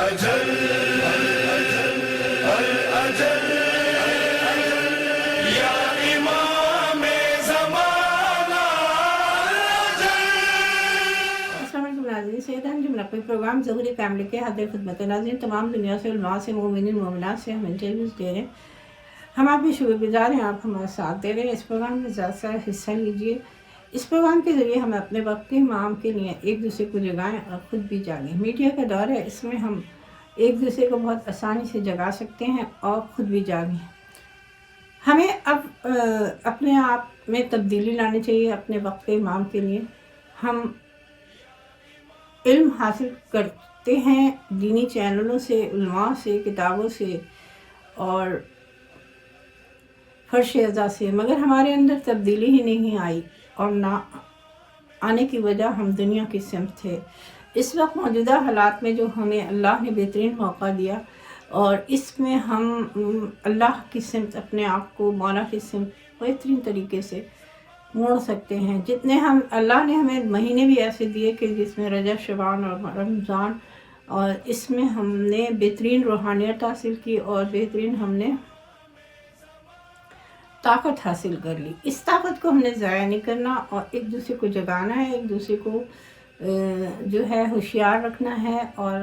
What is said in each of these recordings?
الاجل الاجل یا امام زمانہ الاجل۔ السلام علیکم ناظرین، سیدان جملہ کوئی پروگرام ظہوری فیملی کے حاضر خدمت ناظرین تمام دنیا سے علماء سے مومنین مومنات سے ہم انٹرویوز دے رہے ہیں۔ ہم آپ بھی شکر گزار ہیں، آپ ہمارا ساتھ دے رہے ہیں۔ اس پروگرام میں زیادہ سے حصہ لیجیے۔ اس پروگرام کے ذریعے ہم اپنے وقت کے امام کے لیے ایک دوسرے کو جگائیں اور خود بھی جاگیں۔ میڈیا کا دور ہے، اس میں ہم ایک دوسرے کو بہت آسانی سے جگا سکتے ہیں اور خود بھی جاگیں۔ ہمیں اب اپنے آپ میں تبدیلی لانی چاہیے اپنے وقت کے امام کے لیے۔ ہم علم حاصل کرتے ہیں دینی چینلوں سے، علماء سے، کتابوں سے اور فرش ازا سے، مگر ہمارے اندر تبدیلی ہی نہیں آئی، اور نہ آنے کی وجہ ہم دنیا کی سمت تھے۔ اس وقت موجودہ حالات میں جو ہمیں اللہ نے بہترین موقع دیا، اور اس میں ہم اللہ کی سمت اپنے آپ کو مولا کی سمت بہترین طریقے سے موڑ سکتے ہیں۔ جتنے اللہ نے ہمیں مہینے بھی ایسے دیے کہ جس میں رجب، شعبان اور رمضان، اور اس میں ہم نے بہترین روحانیت حاصل کی اور بہترین ہم نے طاقت حاصل کر لی۔ اس طاقت کو ہم نے ضائع نہیں کرنا اور ایک دوسرے کو جگانا ہے، ایک دوسرے کو جو ہے ہوشیار رکھنا ہے، اور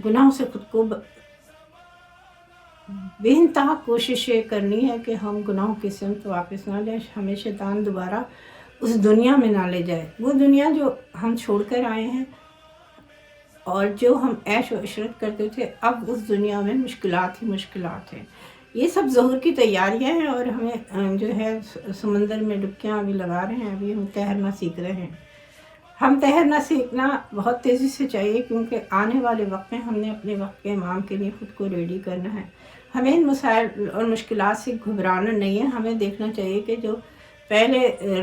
گناہوں سے خود کو بے انتہا کوشش یہ کرنی ہے کہ ہم گناہوں کی سمت واپس نہ جائیں، ہمیں شیطان دوبارہ اس دنیا میں نہ لے جائے، وہ دنیا جو ہم چھوڑ کر آئے ہیں اور جو ہم عیش و عشرت کرتے تھے، اب اس دنیا میں مشکلات ہی مشکلات ہیں۔ یہ سب ظہور کی تیاریاں ہیں، اور ہمیں جو ہے سمندر میں ڈبکیاں ابھی لگا رہے ہیں، ابھی ہم تیرنا سیکھ رہے ہیں۔ ہم تیرنا سیکھنا بہت تیزی سے چاہیے، کیونکہ آنے والے وقت میں ہم نے اپنے وقت کے امام کے لیے خود کو ریڈی کرنا ہے۔ ہمیں ان مسائل اور مشکلات سے گھبرانا نہیں ہے۔ ہمیں دیکھنا چاہیے کہ جو پہلے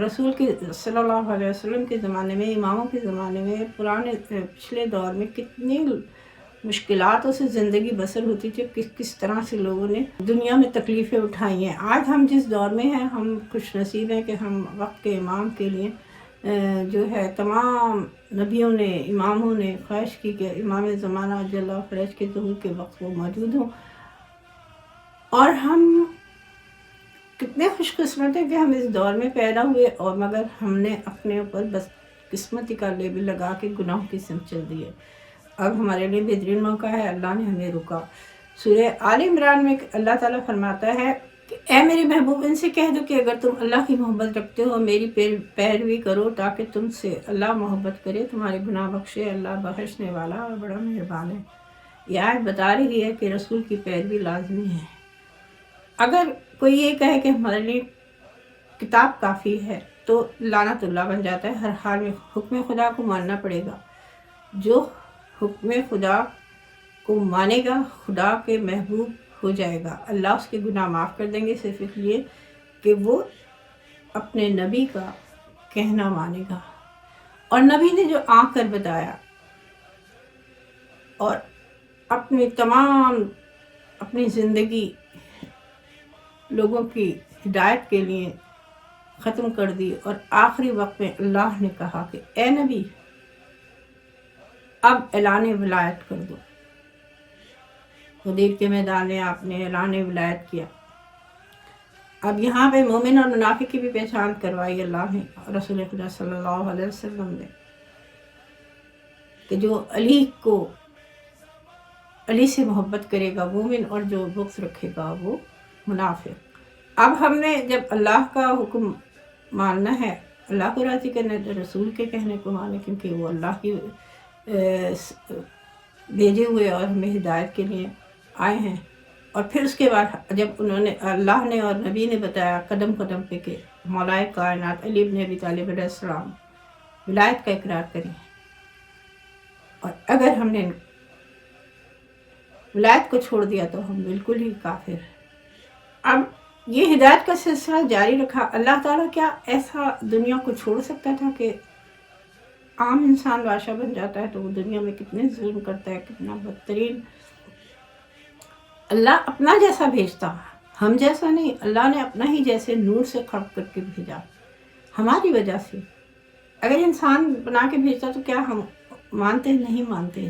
رسول کے صلی اللہ علیہ وسلم کے زمانے میں، اماموں کے زمانے میں، پچھلے دور میں کتنی مشکلاتوں سے زندگی بسر ہوتی تھی، کس طرح سے لوگوں نے دنیا میں تکلیفیں اٹھائی ہیں۔ آج ہم جس دور میں ہیں، ہم خوش نصیب ہیں کہ ہم وقت کے امام کے لیے جو ہے تمام نبیوں نے، اماموں نے خواہش کی کہ امام زمانہ جل فرج کے ظہور کے وقت وہ موجود ہوں، اور ہم کتنے خوش قسمت ہیں کہ ہم اس دور میں پیدا ہوئے، اور مگر ہم نے اپنے اوپر بس قسمتی کا لیبل لگا کے گناہوں کی سمت چل دی ہے۔ اب ہمارے لیے بہترین موقع ہے، اللہ نے ہمیں روکا۔ سورہ آل عمران میں اللہ تعالیٰ فرماتا ہے کہ اے میرے محبوب، ان سے کہہ دو کہ اگر تم اللہ کی محبت رکھتے ہو، میری پیروی کرو تاکہ تم سے اللہ محبت کرے، تمہارے گناہ بخشے، اللہ بخشنے والا اور بڑا مہربان ہے۔ یہ آیت بتا رہی ہے کہ رسول کی پیروی لازمی ہے۔ اگر کوئی یہ کہے کہ ہمارے لیے کتاب کافی ہے تو لعنت اللہ بن جاتا ہے۔ ہر حال میں حکم خدا کو ماننا پڑے گا۔ جو حکم خدا کو مانے گا خدا کے محبوب ہو جائے گا، اللہ اس کے گناہ معاف کر دیں گے، صرف اس لیے کہ وہ اپنے نبی کا کہنا مانے گا۔ اور نبی نے جو آ کر بتایا اور اپنی زندگی لوگوں کی ہدایت کے لیے ختم کر دی، اور آخری وقت میں اللہ نے کہا کہ اے نبی، اب اعلان ولایت کر دو۔ غدیر کے میدان میں آپ نے اعلان ولایت کیا۔ اب یہاں پہ مومن اور منافق کی بھی پہچان کروائی اللہ نے، رسول خدا صلی اللہ علیہ وسلم نے، کہ جو علی سے محبت کرے گا مومن، اور جو بغض رکھے گا وہ منافق۔ اب ہم نے جب اللہ کا حکم ماننا ہے، اللہ کو راضی کرنا ہے، تو رسول کے کہنے کو مانے، کیونکہ وہ اللہ کی بھیجے ہوئے اور ہمیں ہدایت کے لیے آئے ہیں۔ اور پھر اس کے بعد جب اللہ نے اور نبی نے بتایا قدم قدم پہ کہ مولا کائنات علی بن ابی طالب علیہ السلام ولایت کا اقرار کریں، اور اگر ہم نے ولایت کو چھوڑ دیا تو ہم بالکل ہی کافر۔ اب یہ ہدایت کا سلسلہ جاری رکھا۔ اللہ تعالیٰ کیا ایسا دنیا کو چھوڑ سکتا تھا کہ عام انسان بادشاہ بن جاتا ہے؟ تو وہ دنیا میں کتنے ظلم کرتا ہے، کتنا بدترین۔ اللہ اپنا جیسا بھیجتا، ہم جیسا نہیں۔ اللہ نے اپنا ہی جیسے نور سے خلق کر کے بھیجا ہماری وجہ سے۔ اگر انسان بنا کے بھیجتا تو کیا ہم مانتے؟ نہیں مانتے۔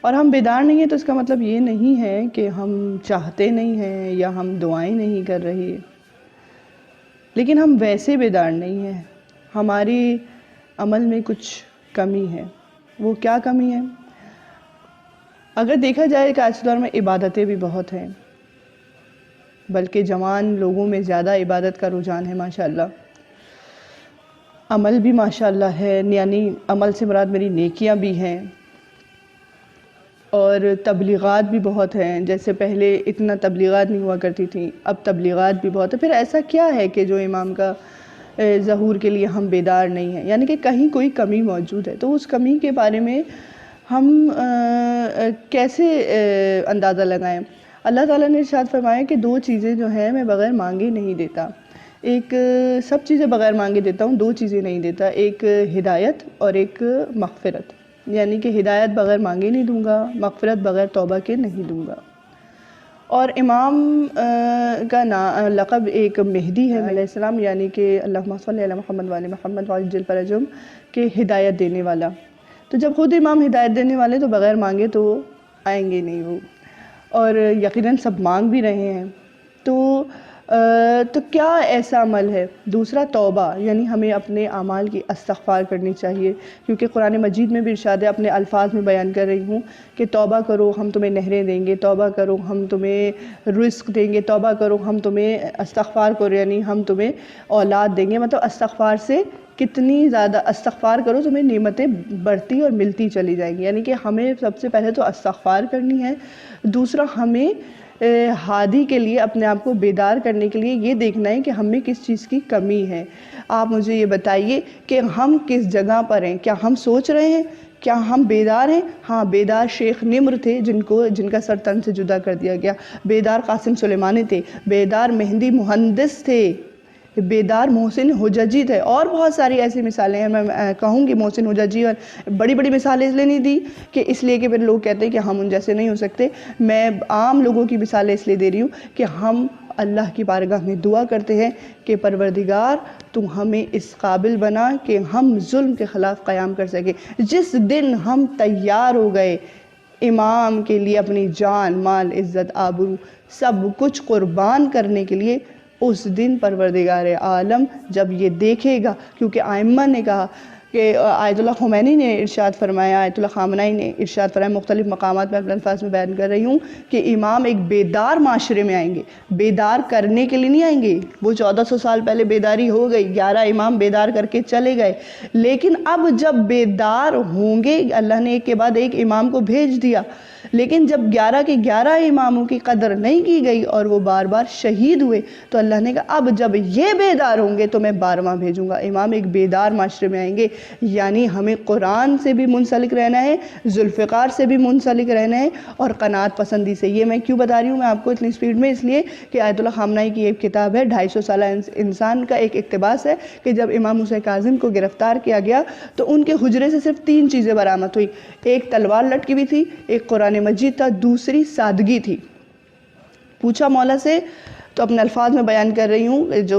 اور ہم بیدار نہیں ہیں تو اس کا مطلب یہ نہیں ہے کہ ہم چاہتے نہیں ہیں یا ہم دعائیں نہیں کر رہے، لیکن ہم ویسے بیدار نہیں ہیں، ہماری عمل میں کچھ کمی ہے۔ وہ کیا کمی ہے؟ اگر دیکھا جائے کہ آج کے دور میں عبادتیں بھی بہت ہیں، بلکہ جوان لوگوں میں زیادہ عبادت کا رجحان ہے ماشاءاللہ، عمل بھی ماشاءاللہ ہے، یعنی عمل سے مراد میری نیکیاں بھی ہیں، اور تبلیغات بھی بہت ہیں۔ جیسے پہلے اتنا تبلیغات نہیں ہوا کرتی تھیں، اب تبلیغات بھی بہت ہے۔ پھر ایسا کیا ہے کہ جو امام کا ظہور کے لیے ہم بیدار نہیں ہیں؟ یعنی کہ کہیں کوئی کمی موجود ہے، تو اس کمی کے بارے میں ہم کیسے اندازہ لگائیں؟ اللہ تعالیٰ نے ارشاد فرمایا کہ 2 چیزیں جو ہیں میں بغیر مانگے نہیں دیتا، ایک سب چیزیں بغیر مانگے دیتا ہوں، 2 چیزیں نہیں دیتا، ایک ہدایت اور ایک مغفرت، یعنی کہ ہدایت بغیر مانگے نہیں دوں گا، مغفرت بغیر توبہ کے نہیں دوں گا۔ اور امام کا لقب ایک مہدی ہے علیہ السلام، یعنی کہ اللہم صلی علی محمد وعلی محمد وعجل فرجہم، کہ ہدایت دینے والا۔ تو جب خود امام ہدایت دینے والے تو بغیر مانگے تو آئیں گے نہیں وہ، اور یقیناً سب مانگ بھی رہے ہیں۔ تو کیا ایسا عمل ہے؟ دوسرا توبہ، یعنی ہمیں اپنے اعمال کی استغفار کرنی چاہیے، کیونکہ قرآن مجید میں بھی ارشاد ہے، اپنے الفاظ میں بیان کر رہی ہوں کہ توبہ کرو ہم تمہیں نہریں دیں گے، توبہ کرو ہم تمہیں رزق دیں گے، توبہ کرو ہم تمہیں استغفار کرو یعنی ہم تمہیں اولاد دیں گے۔ مطلب استغفار سے کتنی زیادہ استغفار کرو تمہیں نعمتیں بڑھتی اور ملتی چلی جائیں گی، یعنی کہ ہمیں سب سے پہلے تو استغفار کرنی ہے۔ دوسرا ہمیں ہادی کے لیے اپنے آپ کو بیدار کرنے کے لیے یہ دیکھنا ہے کہ ہم میں کس چیز کی کمی ہے۔ آپ مجھے یہ بتائیے کہ ہم کس جگہ پر ہیں؟ کیا ہم سوچ رہے ہیں؟ کیا ہم بیدار ہیں؟ ہاں، بیدار شیخ نمر تھے جن کا سر تن سے جدا کر دیا گیا، بیدار قاسم سلیمانی تھے، بیدار مہندی مہندس تھے، بیدار محسن حججی تھے، اور بہت ساری ایسی مثالیں ہیں۔ میں کہوں گی محسن حججی اور بڑی بڑی مثالیں اس لیے نہیں دی کہ اس لیے کہ پھر لوگ کہتے ہیں کہ ہم ان جیسے نہیں ہو سکتے، میں عام لوگوں کی مثالیں اس لیے دے رہی ہوں کہ ہم اللہ کی بارگاہ میں دعا کرتے ہیں کہ پروردگار تو ہمیں اس قابل بنا کہ ہم ظلم کے خلاف قیام کر سکیں۔ جس دن ہم تیار ہو گئے امام کے لیے اپنی جان، مال، عزت، آبرو سب کچھ قربان کرنے کے لیے، اس دن پروردگار عالم جب یہ دیکھے گا، کیونکہ ائمہ نے کہا کہ آیت اللہ خمینی نے ارشاد فرمایا، آیت اللہ خامنائی نے ارشاد فرمایا، مختلف مقامات میں اپنے الفاظ میں بیان کر رہی ہوں کہ امام ایک بیدار معاشرے میں آئیں گے، بیدار کرنے کے لیے نہیں آئیں گے۔ وہ 1400 سال پہلے بیداری ہو گئی، 11 امام بیدار کر کے چلے گئے، لیکن اب جب بیدار ہوں گے، اللہ نے ایک کے بعد ایک امام کو بھیج دیا، لیکن جب 11 کے 11 اماموں کی قدر نہیں کی گئی اور وہ بار بار شہید ہوئے، تو اللہ نے کہا اب جب یہ بیدار ہوں گے تو میں 12واں بھیجوں گا۔ امام ایک بیدار معاشرے میں آئیں گے، یعنی ہمیں قرآن سے بھی منسلک رہنا ہے، ذوالفقار سے بھی منسلک رہنا ہے، اور قناعت پسندی سے۔ یہ میں کیوں بتا رہی ہوں میں آپ کو اتنی سپیڈ میں؟ اس لیے کہ آیت اللہ خامنائی کی ایک کتاب ہے، 250 سالہ انسان کا ایک اقتباس ہے کہ جب امام موسیٰ کاظم کو گرفتار کیا گیا تو ان کے حجرے سے صرف 3 چیزیں برآمد ہوئی، ایک تلوار لٹکی ہوئی تھی، ایک قرآن مجید تھا، دوسری سادگی تھی۔ پوچھا مولا سے، تو اپنے الفاظ میں بیان کر رہی ہوں، جو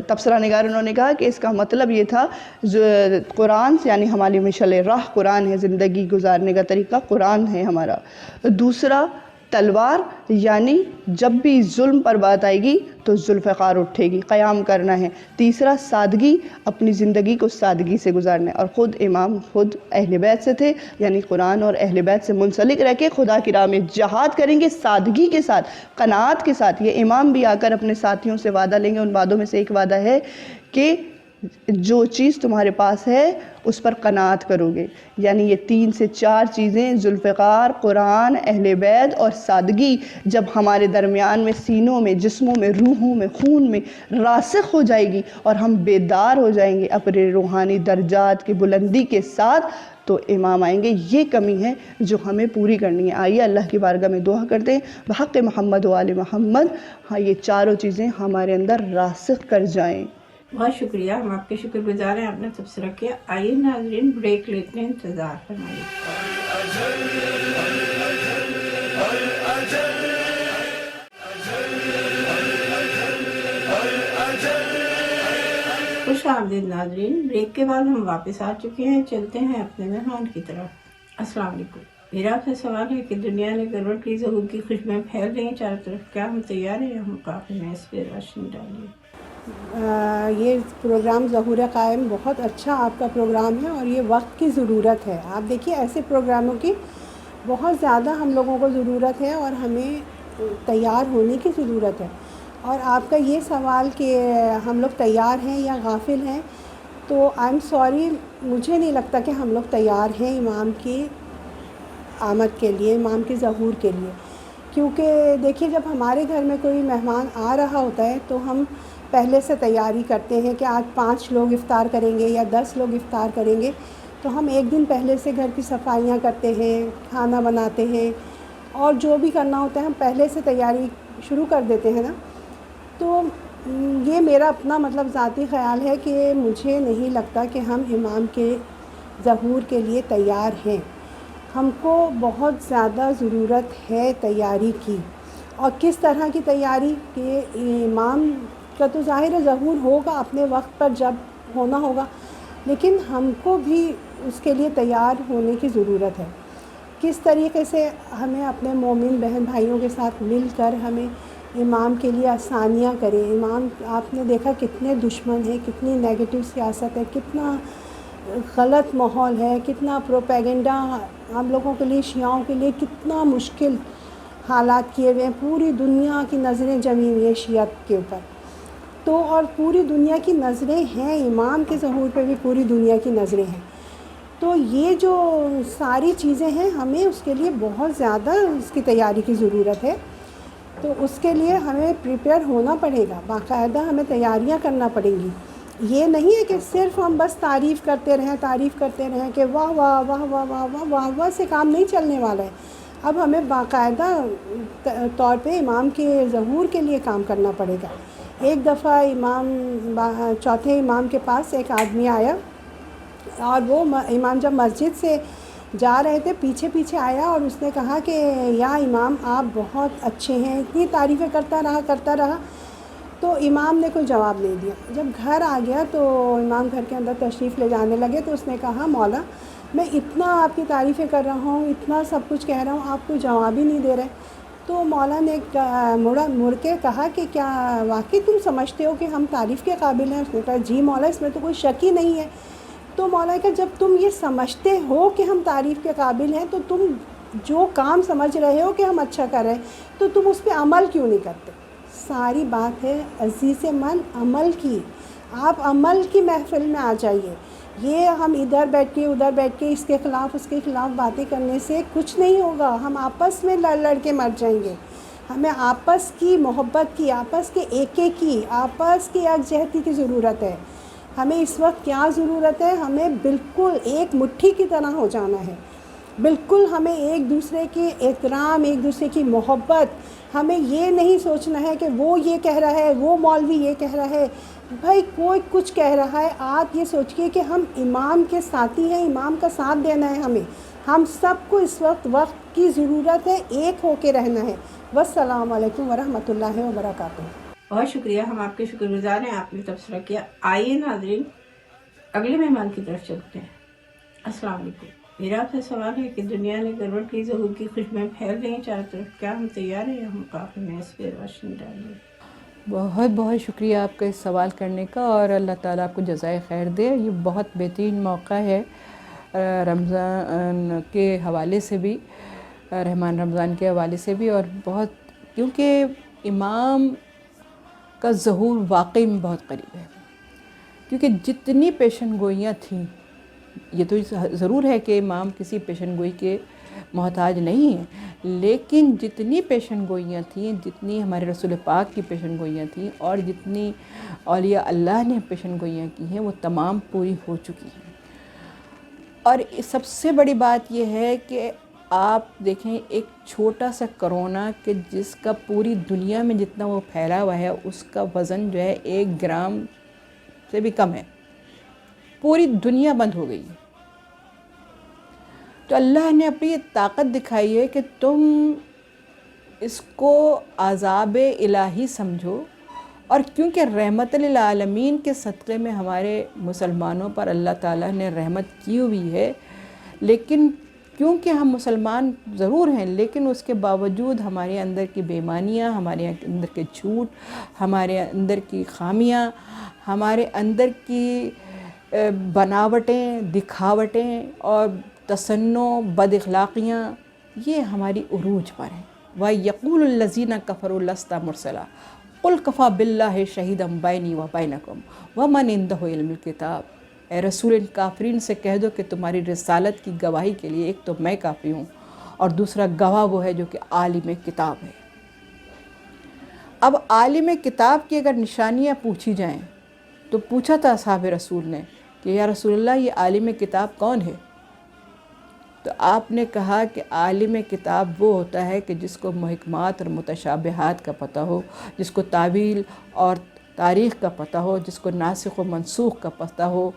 تبصرہ نگار انہوں نے کہا کہ اس کا مطلب یہ تھا قرآن سے، یعنی ہماری مشعل راہ قرآن ہے، زندگی گزارنے کا طریقہ قرآن ہے ہمارا۔ دوسرا تلوار، یعنی جب بھی ظلم پر بات آئے گی تو ذوالفقار اٹھے گی، قیام کرنا ہے۔ تیسرا سادگی، اپنی زندگی کو سادگی سے گزارنا ہے، اور خود امام خود اہل بیت سے تھے، یعنی قرآن اور اہل بیت سے منسلک رہ کے خدا کی راہ میں جہاد کریں گے، سادگی کے ساتھ، قناعت کے ساتھ۔ یہ امام بھی آ کر اپنے ساتھیوں سے وعدہ لیں گے، ان وعدوں میں سے ایک وعدہ ہے کہ جو چیز تمہارے پاس ہے اس پر قناعت کرو گے، یعنی یہ 3 سے 4 چیزیں، ذوالفقار، قرآن، اہل بیت اور سادگی، جب ہمارے درمیان میں، سینوں میں، جسموں میں، روحوں میں، خون میں راسخ ہو جائے گی اور ہم بیدار ہو جائیں گے اپنے روحانی درجات کی بلندی کے ساتھ، تو امام آئیں گے۔ یہ کمی ہے جو ہمیں پوری کرنی ہے۔ آئیے اللہ کی بارگاہ میں دعا کرتے ہیں بحق محمد و آل محمد، ہاں یہ چاروں چیزیں ہمارے اندر راسخ کر جائیں۔ بہت شکریہ، ہم آپ کے شکر گزار ہیں، آپ نے تبصرہ کیا۔ آئیے ناظرین بریک لیتے ہیں، انتظار فرمائیے۔ خوش آمدید ناظرین، بریک کے بعد ہم واپس آ چکے ہیں، چلتے ہیں اپنے مہمان کی طرف۔ السلام علیکم۔ میرا آپ سے سوال ہے کہ دنیا میں گلوٹ کی ظہور کی خوشبوئیں پھیل رہی ہیں چاروں طرف، کیا ہم تیار ہیں؟ ہم کافی میں اس پہ روشنی ڈالیے۔ یہ پروگرام ظہور قائم بہت اچھا آپ کا پروگرام ہے اور یہ وقت کی ضرورت ہے۔ آپ دیکھیے ایسے پروگراموں کی بہت زیادہ ہم لوگوں کو ضرورت ہے اور ہمیں تیار ہونے کی ضرورت ہے۔ اور آپ کا یہ سوال کہ ہم لوگ تیار ہیں یا غافل ہیں، تو آئی ایم سوری، مجھے نہیں لگتا کہ ہم لوگ تیار ہیں امام کی آمد کے لیے، امام کے ظہور کے لیے۔ کیونکہ دیکھیے جب ہمارے گھر میں کوئی مہمان آ رہا ہوتا ہے تو ہم پہلے سے تیاری کرتے ہیں کہ آج 5 لوگ افطار کریں گے یا 10 لوگ افطار کریں گے، تو ہم ایک دن پہلے سے گھر کی صفائیاں کرتے ہیں، کھانا بناتے ہیں، اور جو بھی کرنا ہوتا ہے ہم پہلے سے تیاری شروع کر دیتے ہیں نا۔ تو یہ میرا اپنا مطلب ذاتی خیال ہے کہ مجھے نہیں لگتا کہ ہم امام کے ظہور کے لیے تیار ہیں۔ ہم کو بہت زیادہ ضرورت ہے تیاری کی، اور کس طرح کی تیاری کہ امام کا تو ظاہر ہے ظہور ہوگا اپنے وقت پر جب ہونا ہوگا، لیکن ہم کو بھی اس کے لیے تیار ہونے کی ضرورت ہے۔ کس طریقے سے ہمیں اپنے مومن بہن بھائیوں کے ساتھ مل کر ہمیں امام کے لیے آسانیاں کریں۔ امام آپ نے دیکھا کتنے دشمن ہیں، کتنی نیگیٹو سیاست ہے، کتنا غلط ماحول ہے، کتنا پروپیگنڈا ہم لوگوں کے لیے، شیعوں کے لیے کتنا مشکل حالات کیے ہوئے ہیں۔ پوری دنیا کی نظریں جمی ہوئی ہیں شیعت کے اوپر، تو اور پوری دنیا کی نظریں ہیں امام کے ظہور پہ بھی، پوری دنیا کی نظریں ہیں۔ تو یہ جو ساری چیزیں ہیں ہمیں اس کے لیے بہت زیادہ اس کی تیاری کی ضرورت ہے۔ تو اس کے لیے ہمیں پریپیئر ہونا پڑے گا، باقاعدہ ہمیں تیاریاں کرنا پڑیں گی۔ یہ نہیں ہے کہ صرف ہم بس تعریف کرتے رہیں کہ واہ واہ واہ واہ واہ واہ واہ واہ سے کام نہیں چلنے والا ہے۔ اب ہمیں باقاعدہ طور پہ امام کے ظہور کے لیے کام کرنا پڑے گا۔ ایک دفعہ چوتھے امام کے پاس ایک آدمی آیا، اور وہ امام جب مسجد سے جا رہے تھے پیچھے پیچھے آیا اور اس نے کہا کہ یا امام آپ بہت اچھے ہیں، اتنی تعریفیں کرتا رہا۔ تو امام نے کوئی جواب نہیں دیا۔ جب گھر آ گیا تو امام گھر کے اندر تشریف لے جانے لگے تو اس نے کہا مولا میں اتنا آپ کی تعریفیں کر رہا ہوں، اتنا سب کچھ کہہ رہا ہوں، آپ کوئی جواب ہی نہیں دے رہے۔ تو مولا نے مڑ کے کہا کہ کیا واقعی تم سمجھتے ہو کہ ہم تعریف کے قابل ہیں؟ اس نے کہا جی مولا، اس میں تو کوئی شک ہی نہیں ہے۔ تو مولا نے کہا جب تم یہ سمجھتے ہو کہ ہم تعریف کے قابل ہیں، تو تم جو کام سمجھ رہے ہو کہ ہم اچھا کر رہے ہیں تو تم اس پہ عمل کیوں نہیں کرتے؟ ساری بات ہے عزیز من عمل کی۔ آپ عمل کی محفل میں آ جائیے۔ یہ ہم ادھر بیٹھ کے اس کے خلاف اس کے خلاف باتیں کرنے سے کچھ نہیں ہوگا۔ ہم آپس میں لڑ کے مر جائیں گے۔ ہمیں آپس کی محبت کی، آپس کے ایکے کی، آپس کی یکجہتی کی ضرورت ہے۔ ہمیں اس وقت کیا ضرورت ہے؟ ہمیں بالکل ایک مٹھی کی طرح ہو جانا ہے۔ بالکل ہمیں ایک دوسرے کی احترام، ایک دوسرے کی محبت، ہمیں یہ نہیں سوچنا ہے کہ وہ یہ کہہ رہا ہے، وہ مولوی یہ کہہ رہا ہے، بھائی کوئی کچھ کہہ رہا ہے، آپ یہ سوچئے کہ ہم امام کے ساتھی ہیں، امام کا ساتھ دینا ہے ہمیں۔ ہم سب کو اس وقت کی ضرورت ہے، ایک ہو کے رہنا ہے۔ والسلام علیکم ورحمۃ اللہ وبرکاتہ۔ بہت شکریہ، ہم آپ کے شکر گزار ہیں، آپ نے تبصرہ کیا۔ آئیے ناظرین اگلے مہمان کی طرف چلتے ہیں۔ السلام علیکم۔ میرا آپ سے سوال ہے کہ دنیا میں گلوٹ کی ظہور کی خوشبوئیں پھیل رہی ہیں چاروں طرف، کیا ہم تیار ہیں؟ ہم کافی میں اس پہ روشنی ڈالیے۔ بہت بہت شکریہ آپ کا اس سوال کرنے کا، اور اللہ تعالیٰ آپ کو جزائے خیر دے۔ یہ بہت بہترین موقع ہے رمضان کے حوالے سے بھی، رحمان رمضان کے حوالے سے بھی، اور بہت کیونکہ امام کا ظہور واقعی میں بہت قریب ہے۔ کیونکہ جتنی پیشن گوئیاں تھیں، یہ تو ضرور ہے کہ امام کسی پیشن گوئی کے محتاج نہیں ہیں، لیکن جتنی پیشن گوئیاں تھیں، جتنی ہمارے رسول پاک کی پیشن گوئیاں تھیں، اور جتنی اولیاء اللہ نے پیشن گوئیاں کی ہیں، وہ تمام پوری ہو چکی ہیں۔ اور سب سے بڑی بات یہ ہے کہ آپ دیکھیں ایک چھوٹا سا کرونا کہ جس کا پوری دنیا میں جتنا وہ پھیلا ہوا ہے، اس کا وزن جو ہے 1 گرام سے بھی کم ہے۔ پوری دنیا بند ہو گئی۔ تو اللہ نے اپنی طاقت دکھائی ہے کہ تم اس کو عذاب الہی سمجھو، اور کیونکہ رحمت للعالمین کے صدقے میں ہمارے مسلمانوں پر اللہ تعالیٰ نے رحمت کی ہوئی ہے، لیکن کیونکہ ہم مسلمان ضرور ہیں، لیکن اس کے باوجود ہمارے اندر کی بے ایمانیاں، ہمارے اندر کے جھوٹ، ہمارے اندر کی خامیاں، ہمارے اندر کی بناوٹیں، دکھاوٹیں اور تصنع، بد اخلاقیاں، یہ ہماری عروج پر ہیں۔ وَيَقُولُ الَّذِينَ كَفَرُوا لَسْتَ مُرْسَلًا قُلْ كَفَىٰ بِاللَّهِ شَهِيدًا بَيْنِي وَبَيْنَكُمْ وَمَنْ عِندَهُ عِلْمُ الْكِتَابِ۔ اے رسول، ان کافرین سے کہہ دو کہ تمہاری رسالت کی گواہی کے لیے ایک تو میں کافی ہوں اور دوسرا گواہ وہ ہے جو کہ عالم کتاب ہے۔ اب عالم کتاب کی اگر نشانیاں پوچھی جائیں تو پوچھا تھا اصحاب رسول نے کہ یا رسول اللہ یہ عالم کتاب کون ہے؟ تو آپ نے کہا کہ عالم کتاب وہ ہوتا ہے کہ جس کو محکمات اور متشابہات کا پتہ ہو، جس کو تعویل اور تاریخ کا پتہ ہو، جس کو ناسخ و منسوخ کا پتہ ہو،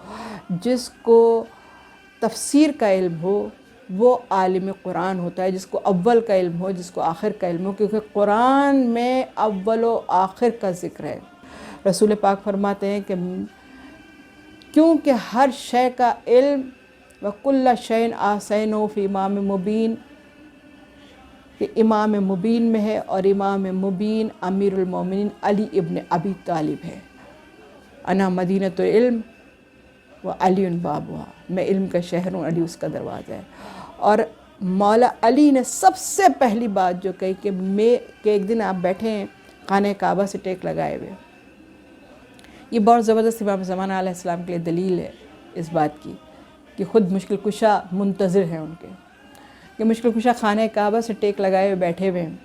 جس کو تفسیر کا علم ہو، وہ عالم قرآن ہوتا ہے، جس کو اول کا علم ہو، جس کو آخر کا علم ہو، کیونکہ قرآن میں اول و آخر کا ذکر ہے۔ رسول پاک فرماتے ہیں کہ کیونکہ ہر شے کا علم وَكُلَّ شَيْءٍ أَحْصَيْنَاهُ فِي إِمَامٍ مُبِينٍ، کہ امام مبین میں ہے، اور امام مبین امیر المومنین علی ابن ابی طالب ہے۔ انا مدینۃ العلم و علی بابها، میں علم کا شہر ہوں، علی اس کا دروازہ ہے۔ اور مولا علی نے سب سے پہلی بات جو کہی کہ ایک دن آپ بیٹھے ہیں خانہ کعبہ سے ٹیک لگائے ہوئے، یہ بہت زبردست امام زمانہ علیہ السلام کے لیے دلیل ہے اس بات کی کہ خود مشکل کشا منتظر ہیں ان کے، کہ مشکل کشا خانہ کعبہ سے ٹیک لگائے ہوئے بیٹھے ہوئے ہیں،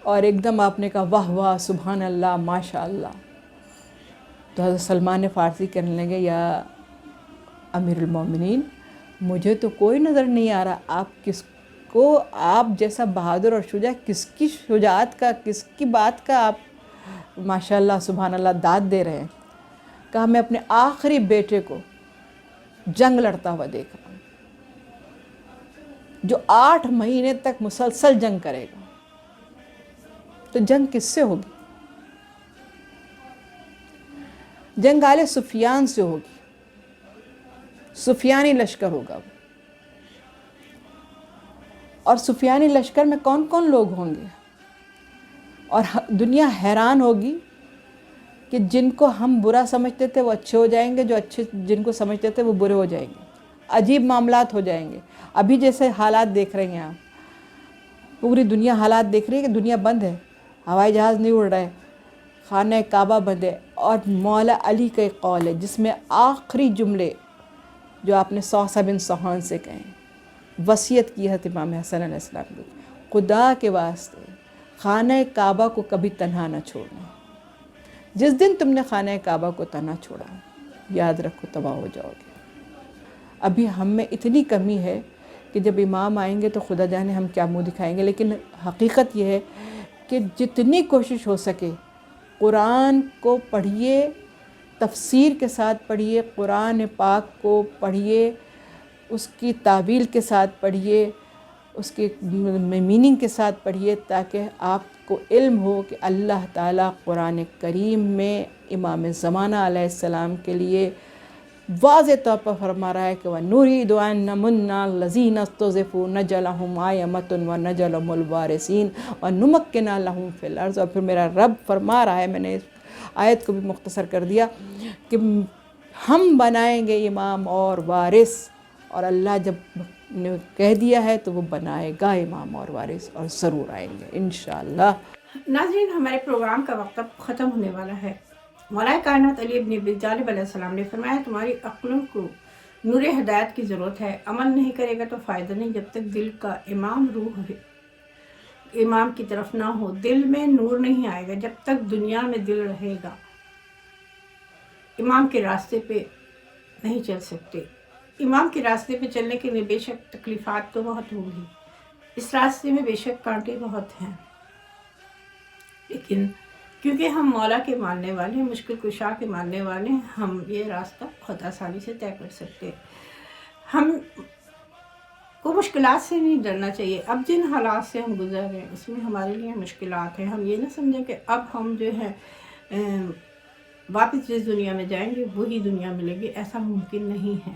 اور ایک دم آپ نے کہا واہ واہ سبحان اللہ ماشاء اللہ، تو حضرت سلمان فارسی کہنے لگے یا امیر المومنین مجھے تو کوئی نظر نہیں آ رہا، آپ کس کو، آپ جیسا بہادر اور شجاع کس کی شجاعت کا، کس کی بات کا آپ ماشاء اللہ سبحان اللہ داد دے رہے ہیں؟ کہا میں اپنے آخری بیٹے کو جنگ لڑتا ہوا دیکھ رہا ہوں، جو 8 مہینے تک مسلسل جنگ کرے گا، تو جنگ کس سے ہوگی؟ جنگ آل سفیان سے ہوگی، سفیانی لشکر ہوگا وہ، اور سفیانی لشکر میں کون کون لوگ ہوں گے؟ اور دنیا حیران ہوگی کہ جن کو ہم برا سمجھتے تھے وہ اچھے ہو جائیں گے، جو اچھے جن کو سمجھتے تھے وہ برے ہو جائیں گے، عجیب معاملات ہو جائیں گے۔ ابھی جیسے حالات دیکھ رہے ہیں آپ، پوری دنیا حالات دیکھ رہی ہے کہ دنیا بند ہے، ہوائی جہاز نہیں اڑ رہے، خانہ کعبہ بند ہے، اور مولا علی کا ایک قول ہے جس میں آخری جملے جو آپ نے صوصہ بن صوحان سے کہیں، وصیت کی ہے امام حسن علیہ السلام کو، خدا کے واسطے خانہ کعبہ کو کبھی تنہا نہ چھوڑنا، جس دن تم نے خانہ کعبہ کو تنہا چھوڑا یاد رکھو تباہ ہو جاؤ گے۔ ابھی ہم میں اتنی کمی ہے کہ جب امام آئیں گے تو خدا جانے ہم کیا منہ دکھائیں گے، لیکن حقیقت یہ ہے کہ جتنی کوشش ہو سکے قرآن کو پڑھیے، تفسیر کے ساتھ پڑھیے، قرآن پاک کو پڑھیے، اس کی تعویل کے ساتھ پڑھیے، اس کے میننگ کے ساتھ پڑھیے، تاکہ آپ کو علم ہو کہ اللہ تعالیٰ قرآن کریم میں امام زمانہ علیہ السلام کے لیے واضح طور پر فرما رہا ہے کہ وَنُرِيدُ أَن نَّمُنَّ عَلَى الَّذِينَ اسْتُضْعِفُوا نَجْعَلَهُمْ أَئِمَّةً وَنَجْعَلَهُمُ الْوَارِثِينَ وَنُمَكِّنَ لَهُمْ فِي الْأَرْضِ۔ اور پھر میرا رب فرما رہا ہے، میں نے اس آیت کو بھی مختصر کر دیا کہ ہم بنائیں گے امام اور وارث، اور اللہ جب نے کہہ دیا ہے تو وہ بنائے گا امام اور وارث، اور ضرور آئیں گے انشاءاللہ۔ ناظرین ہمارے پروگرام کا وقت اب ختم ہونے والا ہے۔ مولا کائنات علی ابن ابی طالب علیہ السلام نے فرمایا تمہاری عقلوں کو نور ہدایت کی ضرورت ہے، عمل نہیں کرے گا تو فائدہ نہیں جب تک دل کا امام روح ہے امام کی طرف نہ ہو، دل میں نور نہیں آئے گا جب تک دنیا میں دل رہے گا، امام کے راستے پہ نہیں چل سکتے۔ امام کے راستے پہ چلنے کے لیے بے شک تکلیفات تو بہت ہوں گی، اس راستے میں بے شک کانٹے بہت ہیں، لیکن کیونکہ ہم مولا کے ماننے والے ہیں، مشکل کشا کے ماننے والے ہیں، ہم یہ راستہ بہت آسانی سے طے کر سکتے۔ ہم کو مشکلات سے نہیں ڈرنا چاہیے۔ اب جن حالات سے ہم گزر رہے ہیں اس میں ہمارے لیے مشکلات ہیں، ہم یہ نہ سمجھیں کہ اب ہم جو ہے واپس جس دنیا میں جائیں گے وہی دنیا ملے گی، ایسا ممکن نہیں ہے۔